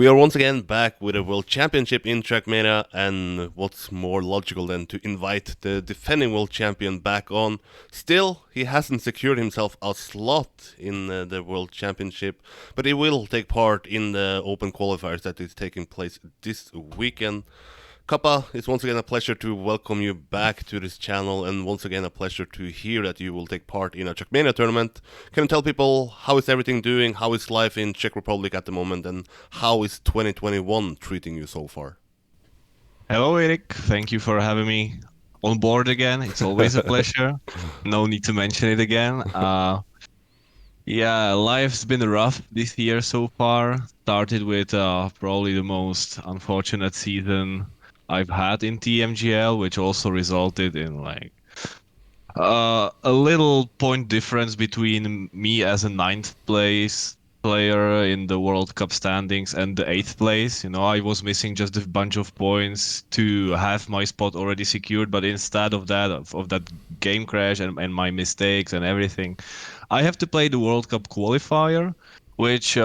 We are once again back with a World Championship in Trackmania, and what's more logical than to invite the defending World Champion back on? Still, he hasn't secured himself a slot in the World Championship, but he will take part in the Open Qualifiers that is taking place this weekend. Kappa, it's once again a pleasure to welcome you back to this channel, and once again a pleasure to hear that you will take part in a Trackmania tournament. Can you tell people how is everything doing, how is life in Czech Republic at the moment, and how is 2021 treating you so far? Hello, Eirik. Thank you for having me on board again. It's always a pleasure. No need to mention it again. Yeah, life's been rough this year so far. Started with probably the most unfortunate season I've had in TMGL, which also resulted in a little point difference between me as a ninth place player in the World Cup standings and the eighth place. You know, I was missing just a bunch of points to have my spot already secured, but instead of that, of that game crash and my mistakes and everything, I have to play the World Cup qualifier, which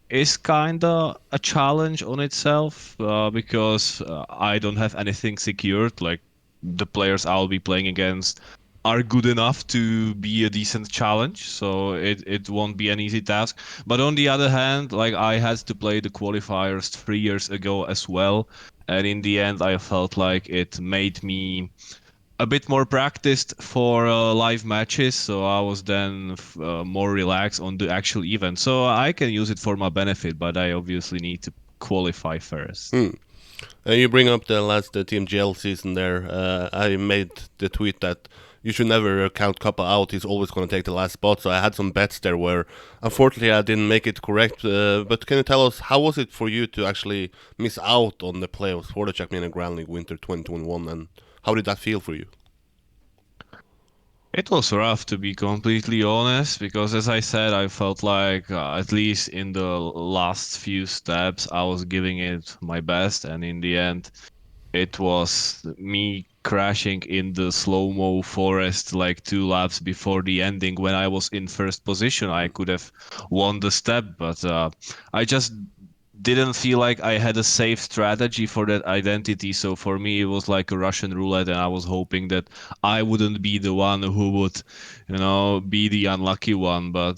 is kinda a challenge on itself because I don't have anything secured. Like the players I'll be playing against are good enough to be a decent challenge, so it won't be an easy task. But on the other hand, like I had to play the qualifiers 3 years ago as well, and in the end, I felt like it made me a bit more practiced for live matches, so I was then more relaxed on the actual event. So I can use it for my benefit, but I obviously need to qualify first. Hmm. You bring up the last TMGL season there. I made the tweet that you should never count Kappa out. He's always going to take the last spot. So I had some bets there where, unfortunately, I didn't make it correct. But can you tell us how was it for you to actually miss out on the playoffs for the Trackmania Grand League Winter 2021, and how did that feel for you? It was rough, to be completely honest, because as I said, I felt like at least in the last few steps, I was giving it my best, and in the end, it was me crashing in the slow-mo forest like 2 laps before the ending. When I was in first position, I could have won the step, but I just didn't feel like I had a safe strategy for that identity. So for me, it was like a Russian roulette, and I was hoping that I wouldn't be the one who would, be the unlucky one. But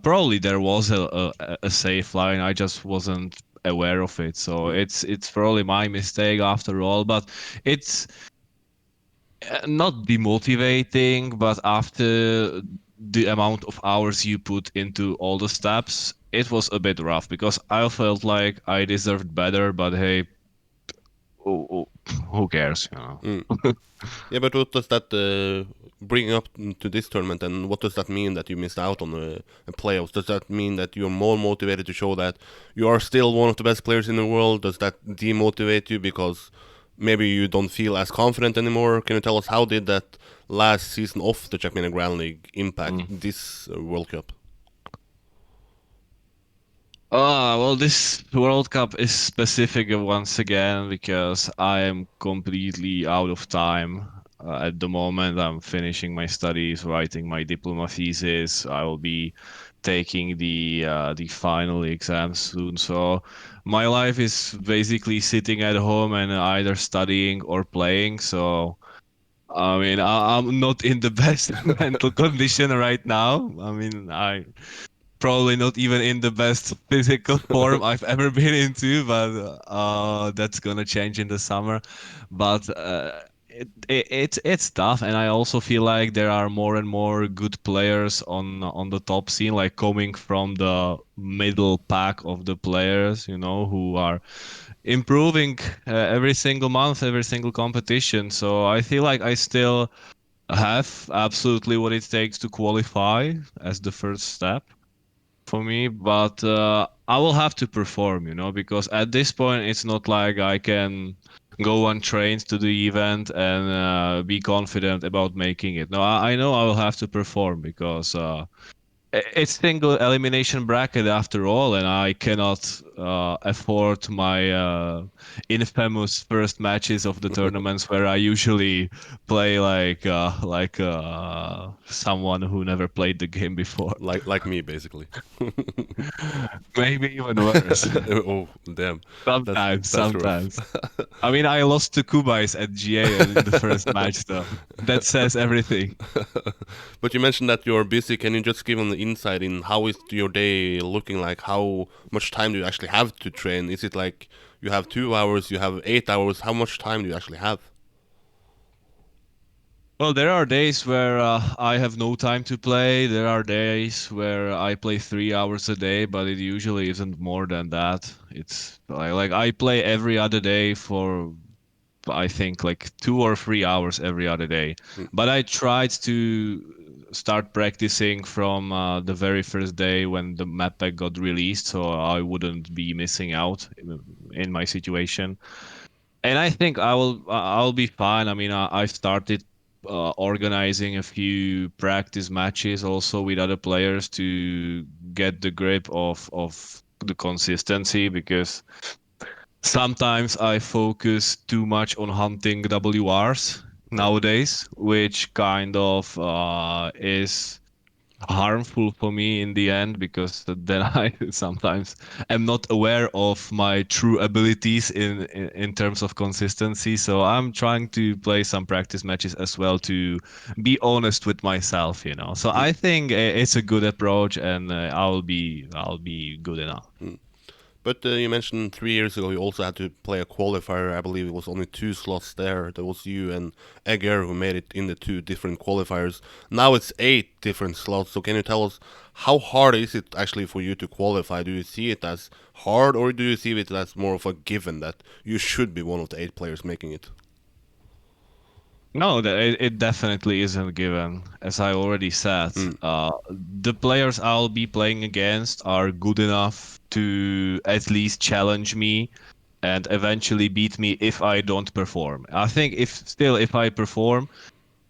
probably there was a safe line. I just wasn't aware of it. So it's probably my mistake after all. But it's not demotivating, but after the amount of hours you put into all the steps, it was a bit rough because I felt like I deserved better, but hey, who cares, you know? Mm. Yeah, but what does that bring up to this tournament, and what does that mean that you missed out on the playoffs? Does that mean that you're more motivated to show that you are still one of the best players in the world? Does that demotivate you because maybe you don't feel as confident anymore? Can you tell us how did that last season of the Trackmania Grand League impact Mm. this World Cup? Well, this World Cup is specific once again because I am completely out of time. At the moment, I'm finishing my studies, writing my diploma thesis. I will be taking the final exam soon. So my life is basically sitting at home and either studying or playing. So I mean, I'm not in the best mental condition right now. I mean, I probably not even in the best physical form I've ever been into, but that's gonna change in the summer. But it's tough, and I also feel like there are more and more good players on the top scene, like coming from the middle pack of the players, who are improving every single month, every single competition. So I feel like I still have absolutely what it takes to qualify as the first step for me, but I will have to perform, because at this point it's not like I can go untrained to the event and be confident about making it. No, I know I will have to perform because It's single elimination bracket after all, and I cannot afford my infamous first matches of the tournaments where I usually play like someone who never played the game before. Like me, basically. Maybe even worse. Oh, damn. Sometimes, That's rough. sometimes. I mean, I lost to Kubais at GA in the first match, though. That says everything. But you mentioned that you're busy. Can you just give an insight in how is your day looking like? How much time do you actually have to train? Is it like you have 2 hours, you have 8 hours? How much time do you actually have? Well, there are days where I have no time to play. There are days where I play 3 hours a day, but it usually isn't more than that. It's like I play every other day for I think like 2 or 3 hours every other day. Mm, But I tried to start practicing from the very first day when the map pack got released, so I wouldn't be missing out in my situation. And I think I'll be fine. I mean, I started organizing a few practice matches also with other players to get the grip of the consistency because sometimes I focus too much on hunting WRs yeah. nowadays, which kind of is harmful for me in the end because then I sometimes am not aware of my true abilities in terms of consistency. So I'm trying to play some practice matches as well to be honest with myself, you know. So Mm, I think it's a good approach, and I'll be good enough. mm. But you mentioned 3 years ago you also had to play a qualifier. I believe it was only two slots there. There was you and Egger who made it in the two different qualifiers. Now it's eight different slots. So can you tell us how hard is it actually for you to qualify? Do you see it as hard or do you see it as more of a given that you should be one of the eight players making it? No, it definitely isn't given. As I already said, Mm, the players I'll be playing against are good enough to at least challenge me and eventually beat me if I don't perform. I think if I perform,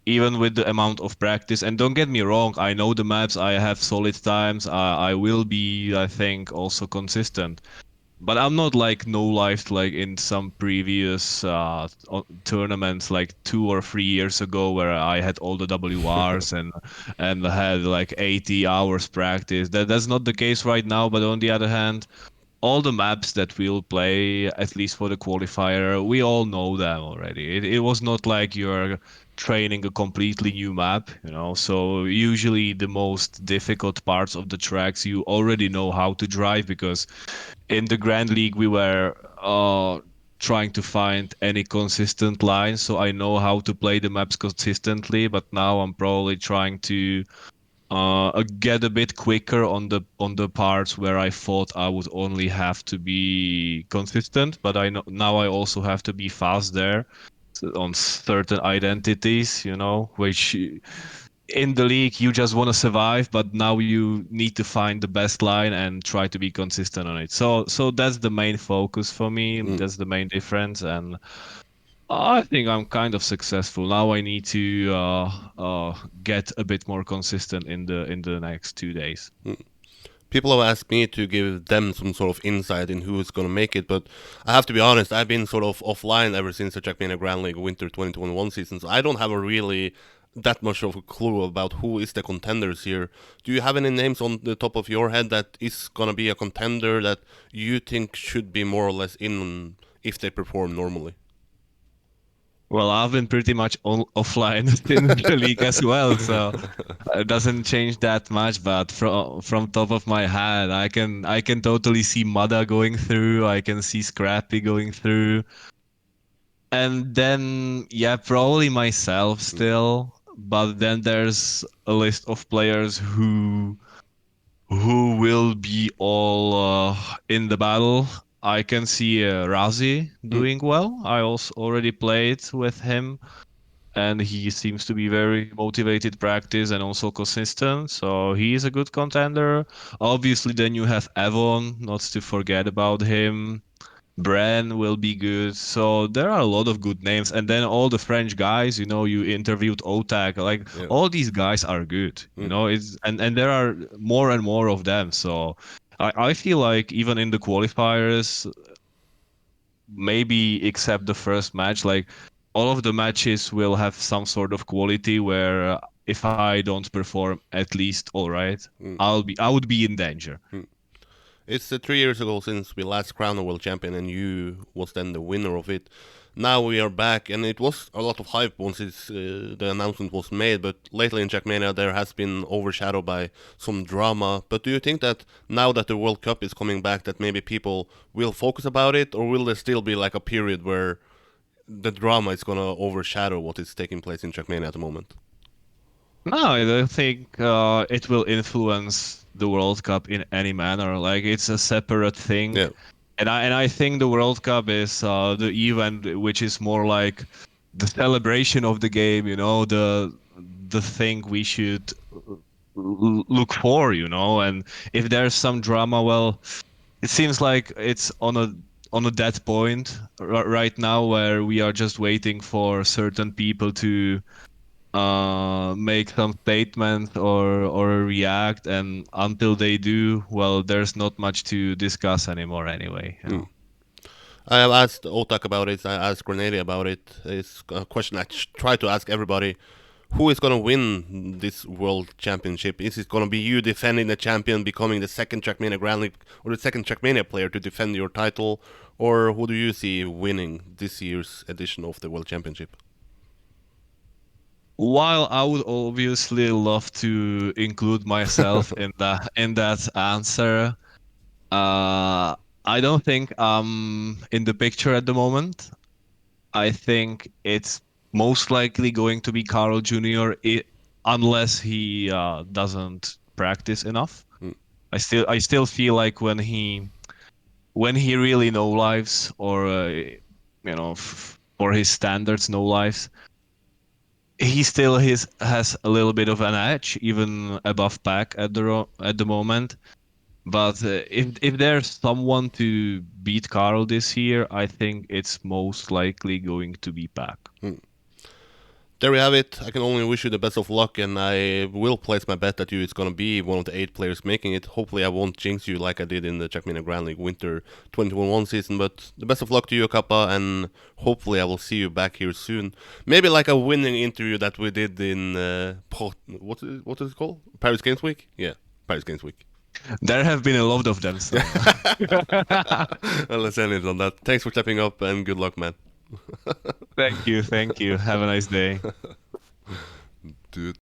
even with the amount of practice, and don't get me wrong, I know the maps, I have solid times, I will be, I think, also consistent. But I'm not like no life like in some previous tournaments like 2 or 3 years ago where I had all the WRs and had like 80 hours practice. That's not the case right now. But on the other hand, all the maps that we'll play, at least for the qualifier, we all know them already. It was not like you're training a completely new map, you know. So usually the most difficult parts of the tracks you already know how to drive because in the Grand League we were trying to find any consistent line, so I know how to play the maps consistently. But now I'm probably trying to get a bit quicker on the parts where I thought I would only have to be consistent, but I know now I also have to be fast there on certain identities, you know, which in the league you just want to survive, but now you need to find the best line and try to be consistent on it. So that's the main focus for me. mm, That's the main difference, and I think I'm kind of successful. Now I need to get a bit more consistent in the next 2 days. mm. People have asked me to give them some sort of insight in who is going to make it, but I have to be honest, I've been sort of offline ever since the Trackmania Grand League Winter 2021 season, so I don't have a really that much of a clue about who is the contenders here. Do you have any names on the top of your head that is going to be a contender that you think should be more or less in if they perform normally? Well, I've been pretty much offline in the league as well, so it doesn't change that much. But from top of my head, I can totally see Mada going through. I can see Scrappy going through, and then yeah, probably myself still. But then there's a list of players who will be all in the battle. I can see Razi Mm, doing well. I also already played with him, and he seems to be very motivated, practice, and also consistent. So he is a good contender. Obviously, then you have Avon, not to forget about him. Bren will be good. So there are a lot of good names. And then all the French guys, you interviewed Otak, like Yeah. all these guys are good. Mm, And there are more and more of them. So I feel like even in the qualifiers, maybe except the first match, like all of the matches will have some sort of quality where if I don't perform at least all right, mm, I would be in danger. mm. It's 3 years ago since we last crowned a world champion, and you was then the winner of it. Now we are back, and it was a lot of hype once the announcement was made. But lately in Trackmania, there has been overshadowed by some drama. But do you think that now that the World Cup is coming back, that maybe people will focus about it, or will there still be like a period where the drama is gonna overshadow what is taking place in Trackmania at the moment? No, I don't think it will influence the World Cup in any manner. Like it's a separate thing, Yeah. and I think the World Cup is the event which is more like the celebration of the game. The thing we should look for. And if there's some drama, well, it seems like it's on a dead point right now where we are just waiting for certain people to make some statements or react, and until they do, well, there's not much to discuss anymore anyway. Mm. I have asked Otak about it. I asked Grenady about it. It's a question I try to ask everybody. Who is going to win this world championship? Is it going to be you defending the champion, becoming the second Trackmania Grand League or the second Trackmania player to defend your title? Or who do you see winning this year's edition of the world championship? While I would obviously love to include myself in that answer, uh I don't think I'm in the picture at the moment. I think it's most likely going to be Carl Jr. Unless he doesn't practice enough. Mm, I still feel like when he really no lives, or for his standards no lives, he still has a little bit of an edge, even above Pack at the moment. But if there's someone to beat Carl this year, I think it's most likely going to be Pack. mm. There we have it. I can only wish you the best of luck, and I will place my bet that you it's gonna be one of the 8 players making it. Hopefully, I won't jinx you like I did in the Trackmania Grand League Winter 2021 season. But the best of luck to you, Kappa, and hopefully, I will see you back here soon. Maybe like a winning interview that we did in what is it called? Paris Games Week? Yeah, Paris Games Week. There have been a lot of them, so Well, let's end it on that. Thanks for stepping up, and good luck, man. thank you. Have a nice day. Dude.